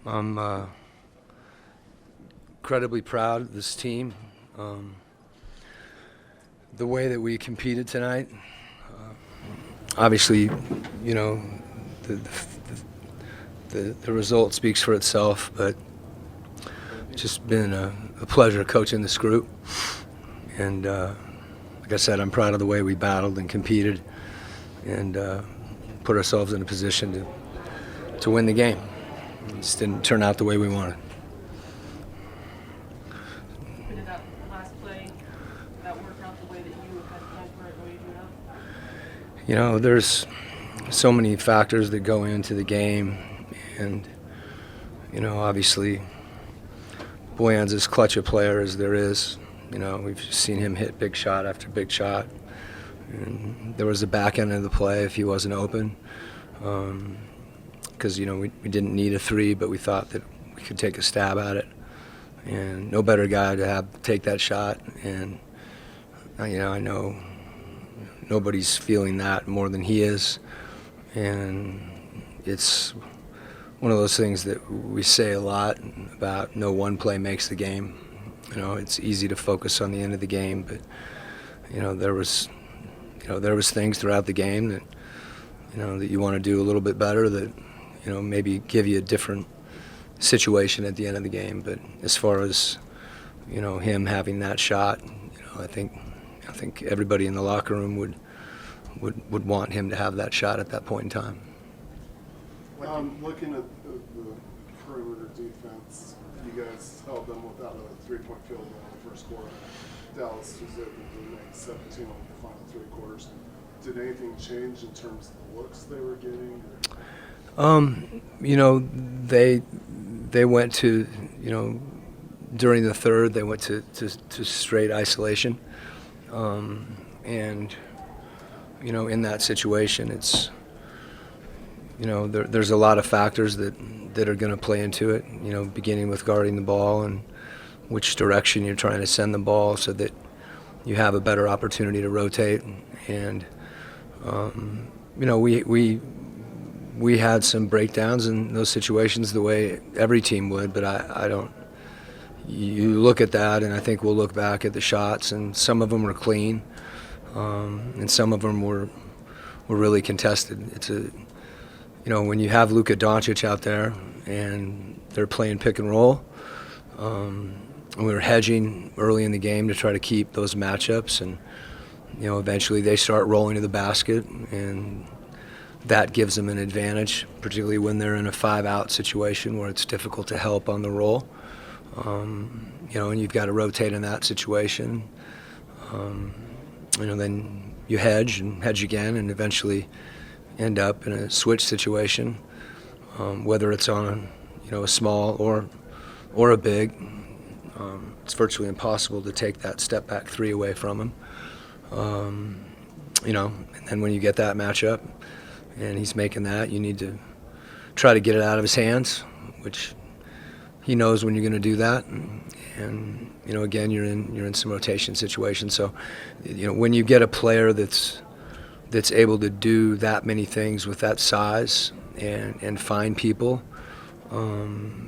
I'm incredibly proud of this team. The way that we competed tonight, obviously, you know, the result speaks for itself, but it's just been a pleasure coaching this group. And like I said, I'm proud of the way we battled and competed and put ourselves in a position to win the game. It just didn't turn out the way we wanted. Did that last play, that work out the way that you had planned for it, the way you drew it up? You know, there's so many factors that go into the game, and, you know, obviously Bojan's as clutch a player as there is. You know, we've seen him hit big shot after big shot. And there was the back end of the play if he wasn't open. Because, you know, we didn't need a three, but we thought that we could take a stab at it. And no better guy to take that shot. And, you know, I know nobody's feeling that more than he is. And it's one of those things that we say a lot about no one play makes the game. You know, it's easy to focus on the end of the game, but, you know, there was things throughout the game that, you know, that you want to do a little bit better, that, you know, maybe give you a different situation at the end of the game. But as far as, you know, him having that shot, you know, I think everybody in the locker room would want him to have that shot at that point in time. Looking at the perimeter defense, you guys held them without a three-point field goal in the first quarter. Dallas was able to make 17 on the final three quarters. Did anything change in terms of the looks they were getting? You know, they went to, you know, during the third, they went to straight isolation. And, you know, in that situation, it's, you know, there's a lot of factors that are going to play into it, you know, beginning with guarding the ball and which direction you're trying to send the ball so that you have a better opportunity to rotate. And, you know, we had some breakdowns in those situations the way every team would, but I don't. You look at that, and I think we'll look back at the shots, and some of them were clean, and some of them were really contested. It's a, you know, when you have Luka Doncic out there and they're playing pick and roll, and we were hedging early in the game to try to keep those matchups, and, you know, eventually they start rolling to the basket, and that gives them an advantage, particularly when they're in a five-out situation where it's difficult to help on the roll. You know, and you've got to rotate in that situation. You know, then you hedge and hedge again, and eventually end up in a switch situation, whether it's on, you know, a small or a big. It's virtually impossible to take that step back three away from him. You know, and then when you get that matchup and he's making that, you need to try to get it out of his hands, which he knows when you're going to do that. And you know, again, you're in some rotation situations. So, you know, when you get a player that's able to do that many things with that size and find people,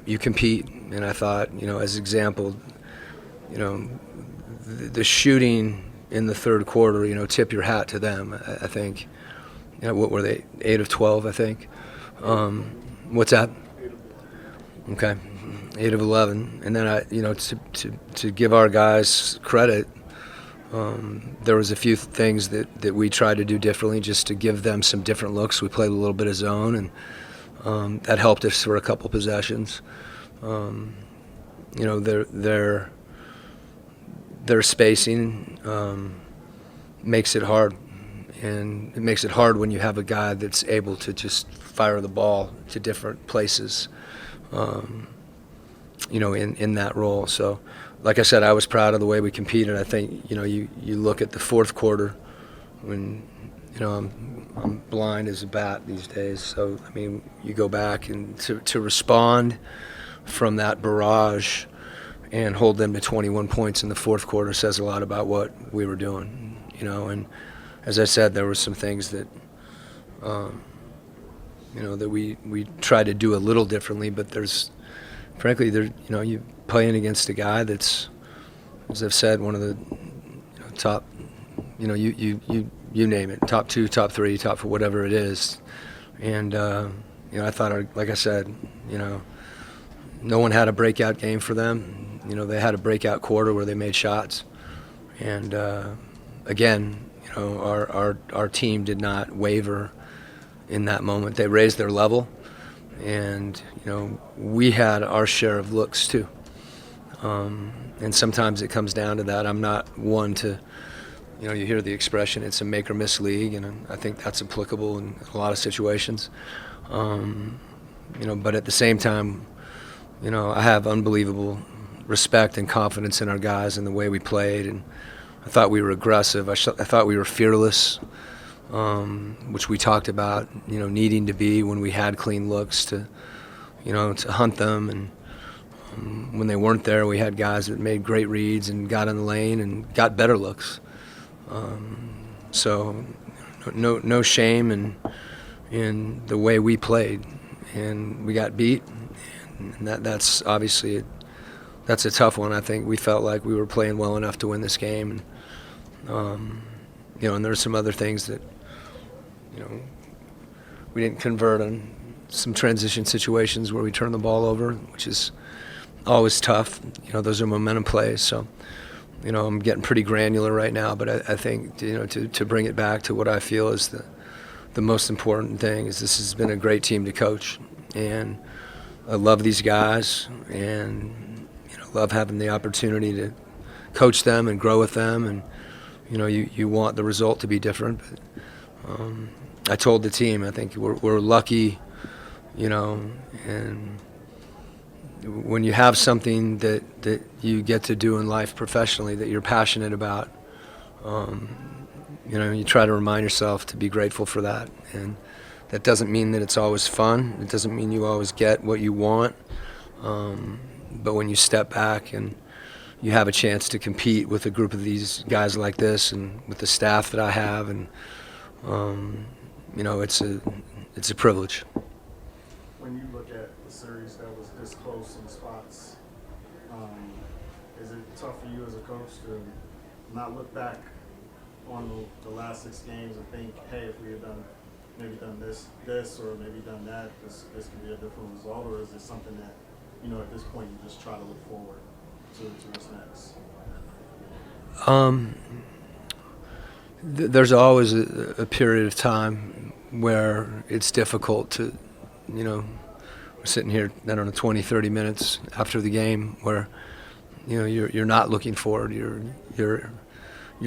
you compete. And I thought, you know, as example, you know, the shooting in the third quarter, you know, tip your hat to them. I think, you know, what were they, 8 of 12, I think. What's that? 8 of 11. Okay, 8 of 11. And then you know, to give our guys credit, there was a few things that we tried to do differently just to give them some different looks. We played a little bit of zone, and that helped us for a couple possessions. You know, their spacing makes it hard, and it makes it hard when you have a guy that's able to just fire the ball to different places, you know, in that role. So, like I said, I was proud of the way we competed. I think, you know, you look at the fourth quarter when, you know, I'm blind as a bat these days. So, I mean, you go back and to respond from that barrage and hold them to 21 points in the fourth quarter says a lot about what we were doing, you know. And as I said, there were some things that, you know, that we tried to do a little differently, but there's frankly, you playing against a guy that's, as I've said, one of the top, you name it, top 2, top 3, top 4, whatever it is. And I thought, like I said, no one had a breakout game for them. They had a breakout quarter where they made shots, and again, our team did not waver in that moment. They raised their level, and we had our share of looks too. And sometimes it comes down to that. I'm not one to, you hear the expression, it's a make or miss league, and I think that's applicable in a lot of situations. But at the same time, I have unbelievable respect and confidence in our guys and the way we played, and I thought we were aggressive. I thought we were fearless, which we talked about, needing to be when we had clean looks to hunt them. And when they weren't there, we had guys that made great reads and got in the lane and got better looks. So no shame in the way we played, and we got beat, and that's obviously that's a tough one. I think we felt like we were playing well enough to win this game, and and there's some other things that we didn't convert on, some transition situations where we turned the ball over, which is always tough. Those are momentum plays. So I'm getting pretty granular right now, but I think to bring it back to what I feel is the most important thing is this has been a great team to coach, and I love these guys, and love having the opportunity to coach them and grow with them, and you want the result to be different. But I told the team, I think we're lucky, and when you have something that you get to do in life professionally that you're passionate about, you try to remind yourself to be grateful for that. And that doesn't mean that it's always fun. It doesn't mean you always get what you want. But when you step back and you have a chance to compete with a group of these guys like this, and with the staff that I have, and it's a privilege. When you look at the series that was this close in spots, is it tough for you as a coach to not look back on the last 6 games and think, hey, if we had maybe done this, or maybe done that, this could be a different result? Or is it something that, at this point you just try to look forward to what's next? There's always a period of time where it's difficult to, we're sitting here, 20, 30 minutes after the game where, you're not looking forward. You're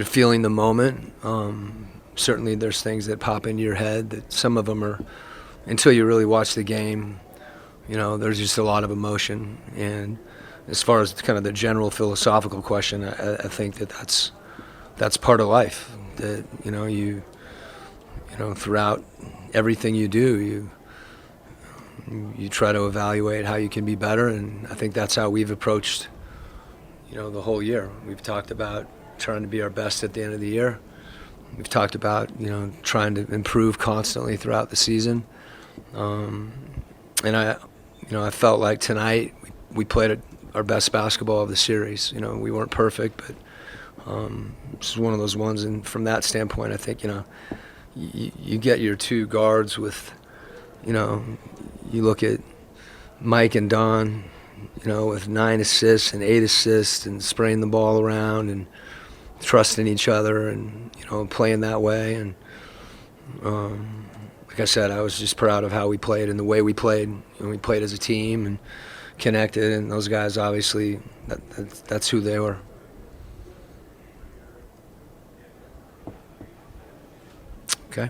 feeling the moment. Certainly there's things that pop into your head that some of them are, until you really watch the game, there's just a lot of emotion. And as far as kind of the general philosophical question, I think that's part of life. That, throughout everything you do, you try to evaluate how you can be better, and I think that's how we've approached, the whole year. We've talked about trying to be our best at the end of the year. We've talked about, trying to improve constantly throughout the season. And I felt like tonight we played our best basketball of the series. We weren't perfect, but this is one of those ones, and from that standpoint, I think, you get your 2 guards with, you look at Mike and Don, with 9 assists and 8 assists and spraying the ball around and trusting each other and, playing that way. And like I said, I was just proud of how we played and the way we played. We played as a team and connected, and those guys, obviously, that's who they were. Okay.